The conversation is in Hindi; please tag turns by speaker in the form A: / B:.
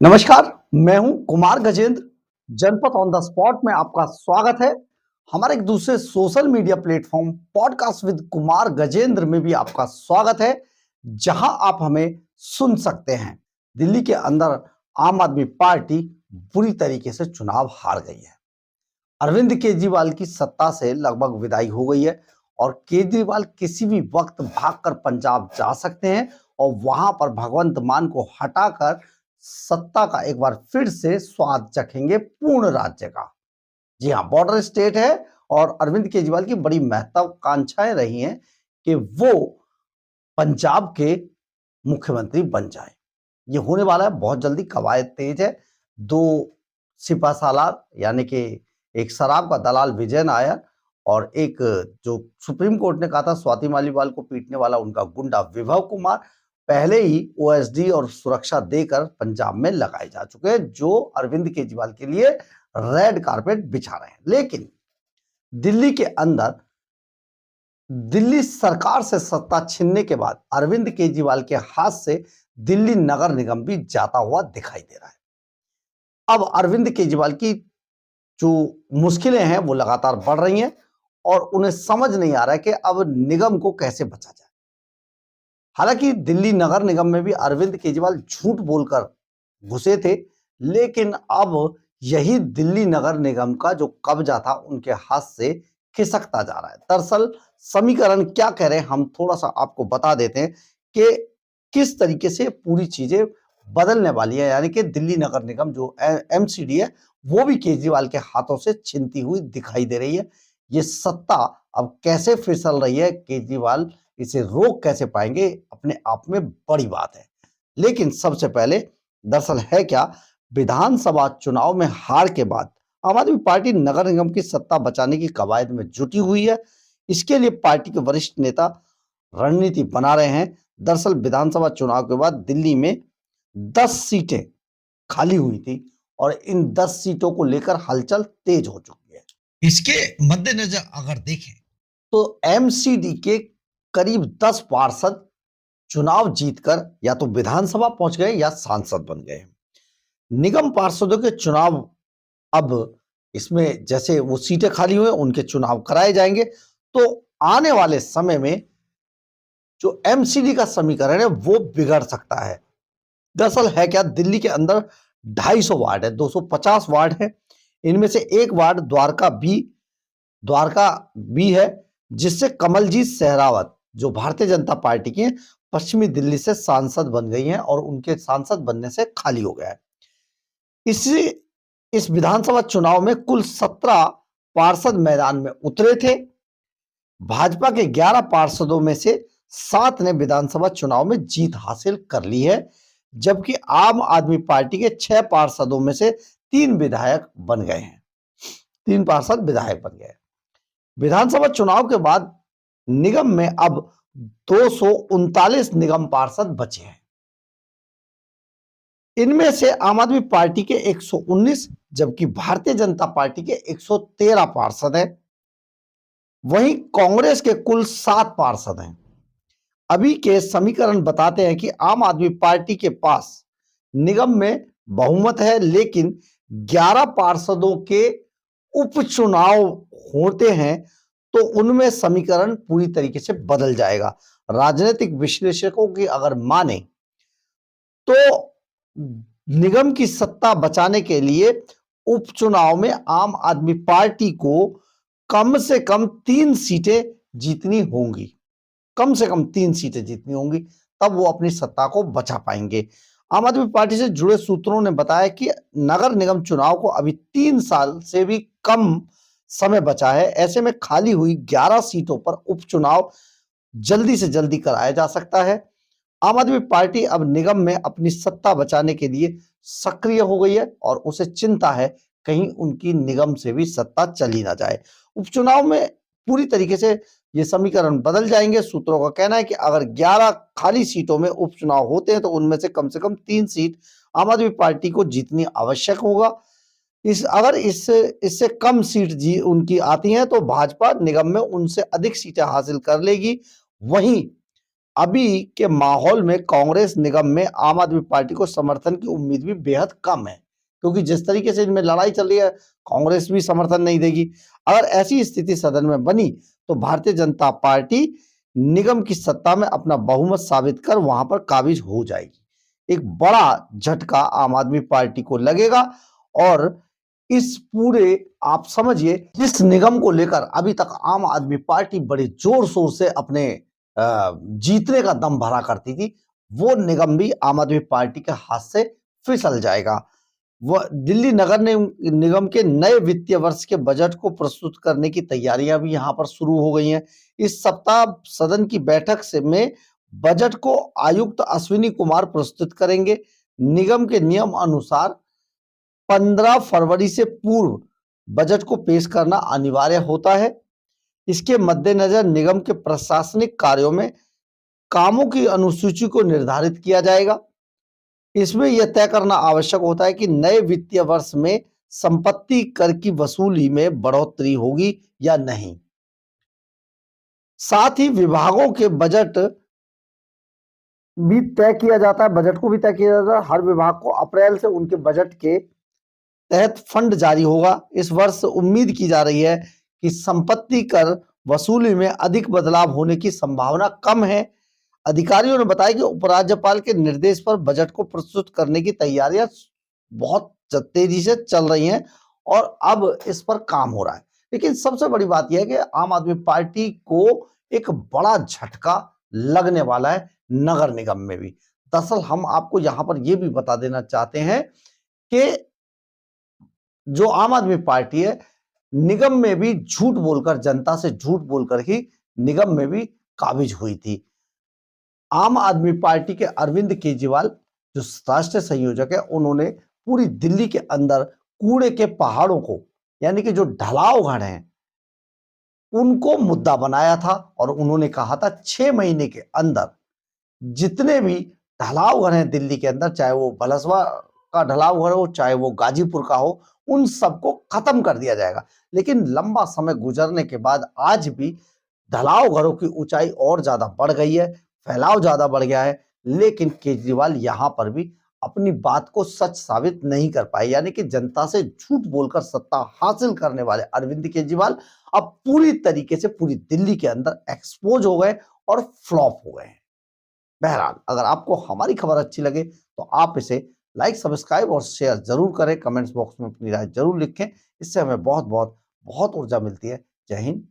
A: नमस्कार, मैं हूं कुमार गजेंद्र। जनपद ऑन द स्पॉट में आपका स्वागत है। हमारे एक दूसरे social media platform podcast with Kumar Gajendra में भी आपका स्वागत है, जहां आप हमें सुन सकते हैं। दिल्ली के अंदर आम आदमी पार्टी बुरी तरीके से चुनाव हार गई है। अरविंद केजरीवाल की सत्ता से लगभग विदाई हो गई है और केजरीवाल किसी भी वक्त भागकर पंजाब जा सकते हैं और वहां पर भगवंत मान को हटाकर सत्ता का एक बार फिर से स्वाद चखेंगे पूर्ण राज्य का। जी हाँ, बॉर्डर स्टेट है और अरविंद केजरीवाल की बड़ी महत्वाकांक्षाएं रही हैं कि वो पंजाब के मुख्यमंत्री बन जाए। ये होने वाला है बहुत जल्दी, कवायद तेज है। दो सिपासालार यानी कि एक शराब का दलाल विजय नायर और एक जो सुप्रीम कोर्ट ने कहा था स्वाति मालीवाल को पीटने वाला उनका गुंडा विभव कुमार पहले ही ओएसडी और सुरक्षा देकर पंजाब में लगाए जा चुके हैं, जो अरविंद केजरीवाल के लिए रेड कारपेट बिछा रहे हैं। लेकिन दिल्ली के अंदर दिल्ली सरकार से सत्ता छीनने के बाद अरविंद केजरीवाल के हाथ से दिल्ली नगर निगम भी जाता हुआ दिखाई दे रहा है। अब अरविंद केजरीवाल की जो मुश्किलें हैं वो लगातार बढ़ रही हैं और उन्हें समझ नहीं आ रहा है कि अब निगम को कैसे बचा जाए। हालांकि दिल्ली नगर निगम में भी अरविंद केजरीवाल झूठ बोलकर घुसे थे, लेकिन अब यही दिल्ली नगर निगम का जो कब्जा था उनके हाथ से खिसकता जा रहा है। दरअसल समीकरण क्या कह रहे हैं हम थोड़ा सा आपको बता देते हैं कि किस तरीके से पूरी चीजें बदलने वाली है। यानी कि दिल्ली नगर निगम जो एमसीडी है वो भी केजरीवाल के हाथों से छिनती हुई दिखाई दे रही है। ये सत्ता अब कैसे फिसल रही है, केजरीवाल इसे रोक कैसे पाएंगे, अपने आप में बड़ी बात है। लेकिन सबसे पहले दरअसल है क्या, विधानसभा चुनाव में हार के बाद आम आदमी पार्टी नगर निगम की सत्ता बचाने की कवायद में जुटी हुई है। इसके लिए पार्टी के वरिष्ठ नेता रणनीति बना रहे हैं। दरअसल विधानसभा चुनाव के बाद दिल्ली में 10 सीटें खाली हुई थी और इन 10 सीटों को लेकर हलचल तेज हो चुकी है। इसके मद्देनजर अगर देखें तो एमसीडी के करीब 10 पार्षद चुनाव जीतकर या तो विधानसभा पहुंच गए या सांसद बन गए। निगम पार्षदों के चुनाव अब इसमें जैसे वो सीटें खाली हुए उनके चुनाव कराए जाएंगे, तो आने वाले समय में जो एमसीडी का समीकरण है वो बिगड़ सकता है। दरअसल है क्या, दिल्ली के अंदर 250 वार्ड है, 250 वार्ड है। इनमें से एक वार्ड द्वारका बी है, जिससे कमलजीत सहरावत जो भारतीय जनता पार्टी की हैं, पश्चिमी दिल्ली से सांसद बन गई हैं और उनके सांसद बनने से खाली हो गया है। इस विधानसभा चुनाव में कुल 17 पार्षद मैदान में उतरे थे। भाजपा के 11 पार्षदों में से 7 ने विधानसभा चुनाव में जीत हासिल कर ली है, जबकि आम आदमी पार्टी के 6 पार्षदों में से 3 विधायक बन गए हैं। 3 पार्षद विधायक बन गए। विधानसभा चुनाव के बाद निगम में अब 239 निगम पार्षद बचे हैं। इनमें से आम आदमी पार्टी के 119 जबकि भारतीय जनता पार्टी के 113 पार्षद हैं। वहीं कांग्रेस के कुल 7 पार्षद हैं। अभी के समीकरण बताते हैं कि आम आदमी पार्टी के पास निगम में बहुमत है, लेकिन 11 पार्षदों के उपचुनाव होते हैं तो उनमें समीकरण पूरी तरीके से बदल जाएगा। राजनीतिक विश्लेषकों की अगर माने तो निगम की सत्ता बचाने के लिए उपचुनाव में आम आदमी पार्टी को कम से कम 3 सीटें जीतनी होंगी। कम से कम 3 सीटें जीतनी होंगी, तब वो अपनी सत्ता को बचा पाएंगे। आम आदमी पार्टी से जुड़े सूत्रों ने बताया कि नगर निगम चुनाव को अभी 3 साल से भी कम समय बचा है। ऐसे में खाली हुई 11 सीटों पर उपचुनाव जल्दी से जल्दी कराया जा सकता है। आम आदमी पार्टी अब निगम में अपनी सत्ता बचाने के लिए सक्रिय हो गई है और उसे चिंता है कहीं उनकी निगम से भी सत्ता चली ना जाए। उपचुनाव में पूरी तरीके से ये समीकरण बदल जाएंगे। सूत्रों का कहना है कि अगर 11 खाली सीटों में उपचुनाव होते हैं तो उनमें से कम 3 सीट आम आदमी पार्टी को जीतनी आवश्यक होगा। अगर इससे कम सीट उनकी आती हैं तो भाजपा निगम में उनसे अधिक सीटें हासिल कर लेगी। वहीं अभी के माहौल में कांग्रेस निगम में आम आदमी पार्टी को समर्थन की उम्मीद भी बेहद कम है, क्योंकि जिस तरीके से इनमें लड़ाई चल रही है, कांग्रेस भी समर्थन नहीं देगी। अगर ऐसी स्थिति सदन में बनी तो भारतीय जनता पार्टी निगम की सत्ता में अपना बहुमत साबित कर वहां पर काबिज हो जाएगी। एक बड़ा झटका आम आदमी पार्टी को लगेगा और इस पूरे, आप समझिए, जिस निगम को लेकर अभी तक आम आदमी पार्टी बड़े जोर शोर से अपने जीतने का दम भरा करती थी, वो निगम भी आम आदमी पार्टी के हाथ से फिसल जाएगा। वह दिल्ली नगर निगम के नए वित्तीय वर्ष के बजट को प्रस्तुत करने की तैयारियां भी यहां पर शुरू हो गई हैं। इस सप्ताह सदन की बैठक से में बजट को आयुक्त अश्विनी कुमार प्रस्तुत करेंगे। निगम के नियम अनुसार 15 फरवरी से पूर्व बजट को पेश करना अनिवार्य होता है। इसके मद्देनजर निगम के प्रशासनिक कार्यों में कामों की अनुसूची को निर्धारित किया जाएगा। इसमें यह तय करना आवश्यक होता है कि नए वित्तीय वर्ष में संपत्ति कर की वसूली में बढ़ोतरी होगी या नहीं। साथ ही विभागों के बजट भी तय किया जाता है, बजट को भी तय किया जाता है। हर विभाग को अप्रैल से उनके बजट के तहत फंड जारी होगा। इस वर्ष उम्मीद की जा रही है कि संपत्ति कर वसूली में अधिक बदलाव होने की संभावना कम है। अधिकारियों ने बताया कि उपराज्यपाल के निर्देश पर बजट को प्रस्तुत करने की तैयारियां बहुत तेजी से चल रही हैं और अब इस पर काम हो रहा है। लेकिन सबसे बड़ी बात यह है कि आम आदमी पार्टी को एक बड़ा झटका लगने वाला है नगर निगम में भी। दरअसल हम आपको यहां पर यह भी बता देना चाहते हैं कि जो आम आदमी पार्टी है, निगम में भी झूठ बोलकर, जनता से झूठ बोलकर ही निगम में भी काबिज हुई थी। आम आदमी पार्टी के अरविंद केजरीवाल जो राष्ट्रीय संयोजक है, उन्होंने पूरी दिल्ली के अंदर कूड़े के पहाड़ों को, यानी कि जो ढलाव घर हैं, उनको मुद्दा बनाया था और उन्होंने कहा था 6 महीने के अंदर जितने भी ढलाव घर हैं दिल्ली के अंदर, चाहे वो बलसवा का ढलाव घर हो, चाहे वो गाजीपुर का हो, उन सबको खत्म कर दिया जाएगा। लेकिन लंबा समय गुजरने के बाद आज भी ढलाव घरों की ऊंचाई और ज्यादा बढ़ गई है, फैलाव ज्यादा बढ़ गया है। लेकिन केजरीवाल यहां पर भी अपनी बात को सच साबित नहीं कर पाए, यानी कि जनता से झूठ बोलकर सत्ता हासिल करने वाले अरविंद केजरीवाल अब पूरी तरीके से पूरी दिल्ली के अंदर एक्सपोज हो गए और फ्लॉप हो गए हैं। बहरहाल, अगर आपको हमारी खबर अच्छी लगे तो आप इसे लाइक, सब्सक्राइब और शेयर जरूर करें। कमेंट्स बॉक्स में अपनी राय जरूर लिखें, इससे हमें बहुत बहुत बहुत ऊर्जा मिलती है। जय हिंद,